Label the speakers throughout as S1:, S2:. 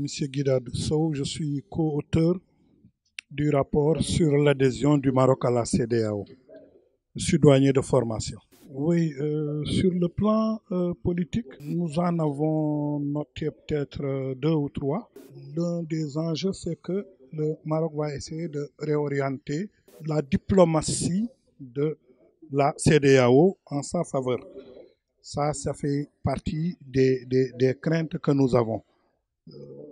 S1: suis M. Guida Sow, je suis co-auteur du rapport sur l'adhésion du Maroc à la CEDEAO. Je suis douanier de formation. Oui, sur le plan politique, nous en avons noté peut-être deux ou trois. L'un des enjeux, c'est que le Maroc va essayer de réorienter la diplomatie de la CEDEAO en sa faveur. Ça fait partie des craintes que nous avons.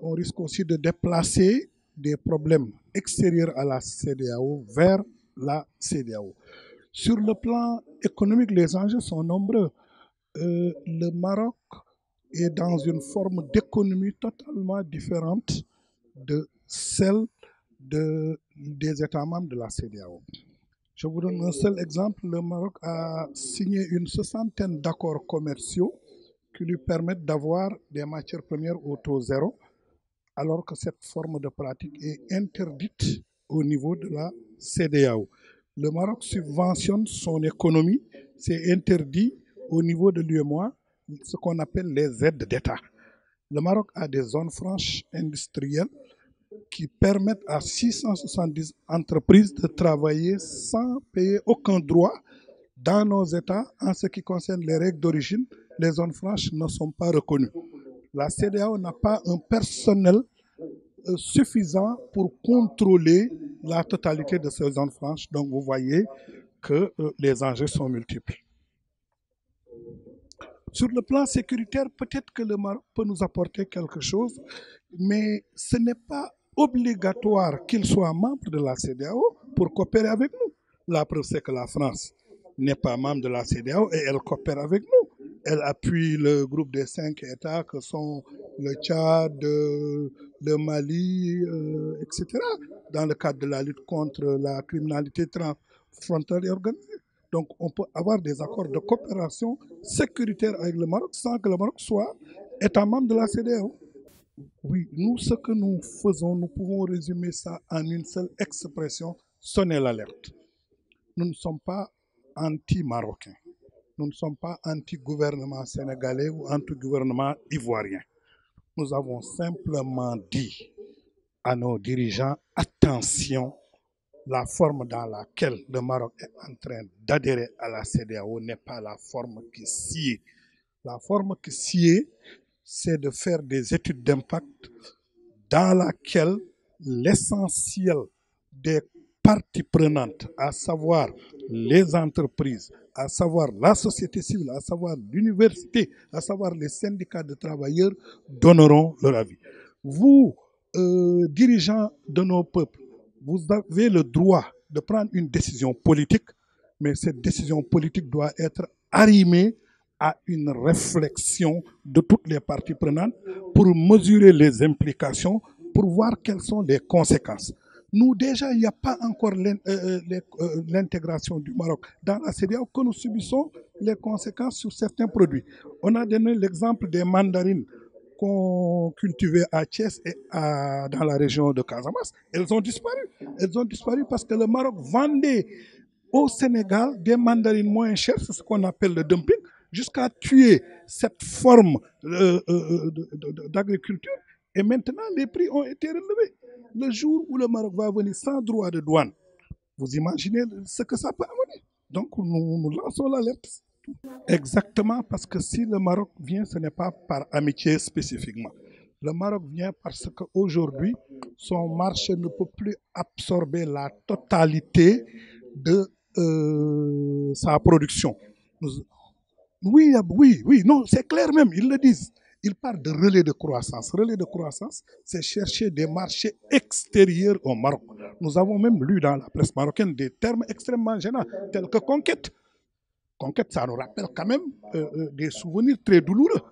S1: On risque aussi de déplacer des problèmes extérieurs à la CEDEAO vers la CEDEAO. Sur le plan économique, les enjeux sont nombreux. Le Maroc est dans une forme d'économie totalement différente de celle des États membres de la CEDEAO. Je vous donne un seul exemple. Le Maroc a signé une 60aine d'accords commerciaux qui lui permettent d'avoir des matières premières au taux zéro, alors que cette forme de pratique est interdite au niveau de la CEDEAO. Le Maroc subventionne son économie, c'est interdit au niveau de l'UEMOA, ce qu'on appelle les aides d'État. Le Maroc a des zones franches industrielles qui permettent à 670 entreprises de travailler sans payer aucun droit dans nos États. En ce qui concerne les règles d'origine, les zones franches ne sont pas reconnues. La CEDEAO n'a pas un personnel suffisant pour contrôler la totalité de ces zones franches. Donc vous voyez que les enjeux sont multiples. Sur le plan sécuritaire, peut-être que le Maroc peut nous apporter quelque chose, mais ce n'est pas obligatoire qu'il soit membre de la CEDEAO pour coopérer avec nous. La preuve, c'est que la France n'est pas membre de la CEDEAO et elle coopère avec nous. Elle appuie le groupe des 5 États que sont le Tchad, le Mali, etc., dans le cadre de la lutte contre la criminalité transfrontalière organisée. Donc on peut avoir des accords de coopération sécuritaire avec le Maroc sans que le Maroc soit État membre de la CEDEAO. Oui, nous, ce que nous faisons, nous pouvons résumer ça en une seule expression, sonner l'alerte. Nous ne sommes pas anti-marocains. Nous ne sommes pas anti-gouvernement sénégalais ou anti-gouvernement ivoirien. Nous avons simplement dit à nos dirigeants, attention, la forme dans laquelle le Maroc est en train d'adhérer à la CEDEAO n'est pas la forme qui sied. La forme qui sied, c'est de faire des études d'impact dans laquelle l'essentiel des parties prenantes, à savoir les entreprises, à savoir la société civile, à savoir l'université, à savoir les syndicats de travailleurs, donneront leur avis. Vous, dirigeants de nos peuples, vous avez le droit de prendre une décision politique, mais cette décision politique doit être arrimée à une réflexion de toutes les parties prenantes pour mesurer les implications, pour voir quelles sont les conséquences. Nous, déjà, il n'y a pas encore l'intégration du Maroc dans la CEDEAO que nous subissons les conséquences sur certains produits. On a donné l'exemple des mandarines qu'on cultivait à Thiès et dans la région de Casamance. Elles ont disparu. Elles ont disparu parce que le Maroc vendait au Sénégal des mandarines moins chères, c'est ce qu'on appelle le dumping, jusqu'à tuer cette forme d'agriculture. Et maintenant, les prix ont été relevés. Le jour où le Maroc va venir sans droit de douane, vous imaginez ce que ça peut amener. Donc, nous lançons l'alerte. Exactement, parce que si le Maroc vient, ce n'est pas par amitié spécifiquement. Le Maroc vient parce qu'aujourd'hui, son marché ne peut plus absorber la totalité de sa production. Oui, non, c'est clair même, ils le disent. Ils parlent de relais de croissance. Relais de croissance, c'est chercher des marchés extérieurs au Maroc. Nous avons même lu dans la presse marocaine des termes extrêmement gênants, tels que conquête. Conquête, ça nous rappelle quand même des souvenirs très douloureux.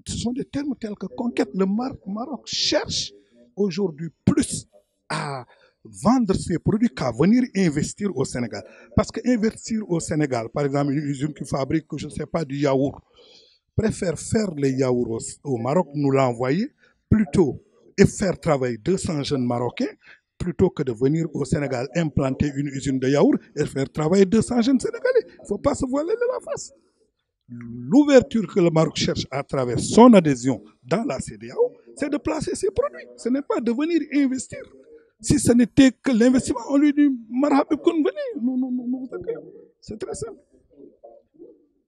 S1: Ce sont des termes tels que conquête. Le Maroc cherche aujourd'hui plus à vendre ses produits qu'à venir investir au Sénégal. Parce qu'investir au Sénégal, par exemple, une usine qui fabrique, je ne sais pas, du yaourt, préfère faire les yaourts au Maroc, nous l'envoyer plutôt et faire travailler 200 jeunes Marocains plutôt que de venir au Sénégal implanter une usine de yaourt et faire travailler 200 jeunes Sénégalais. Il ne faut pas se voiler de la face. L'ouverture que le Maroc cherche à travers son adhésion dans la CEDEAO, c'est de placer ses produits. Ce n'est pas de venir investir. Si ce n'était que l'investissement, on lui dit, Marhabib, venez, nous vous accueillons. C'est très simple.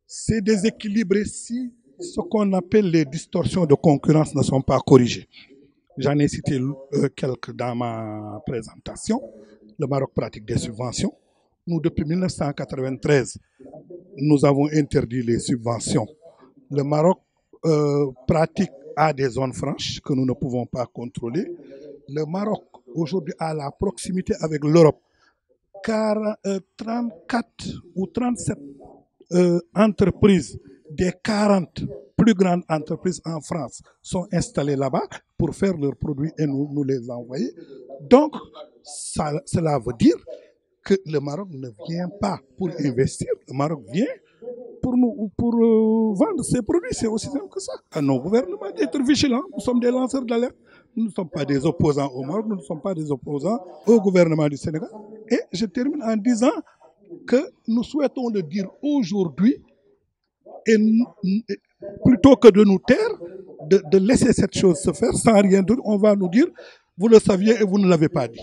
S1: C'est déséquilibré si ce qu'on appelle les distorsions de concurrence ne sont pas corrigées. J'en ai cité quelques dans ma présentation. Le Maroc pratique des subventions. Nous, depuis 1993, nous avons interdit les subventions. Le Maroc pratique à des zones franches que nous ne pouvons pas contrôler. Le Maroc, aujourd'hui, a la proximité avec l'Europe, car 34 ou 37 entreprises des 40 plus grandes entreprises en France sont installées là-bas pour faire leurs produits et nous les envoyer. Donc, cela veut dire que le Maroc ne vient pas pour investir, le Maroc vient pour vendre ses produits. C'est aussi simple que ça. À nos gouvernements d'être vigilants. Nous sommes des lanceurs d'alerte. Nous ne sommes pas des opposants au Maroc, nous ne sommes pas des opposants au gouvernement du Sénégal. Et je termine en disant que nous souhaitons le dire aujourd'hui, et plutôt que de nous taire, de laisser cette chose se faire sans rien dire, on va nous dire, vous le saviez et vous ne l'avez pas dit.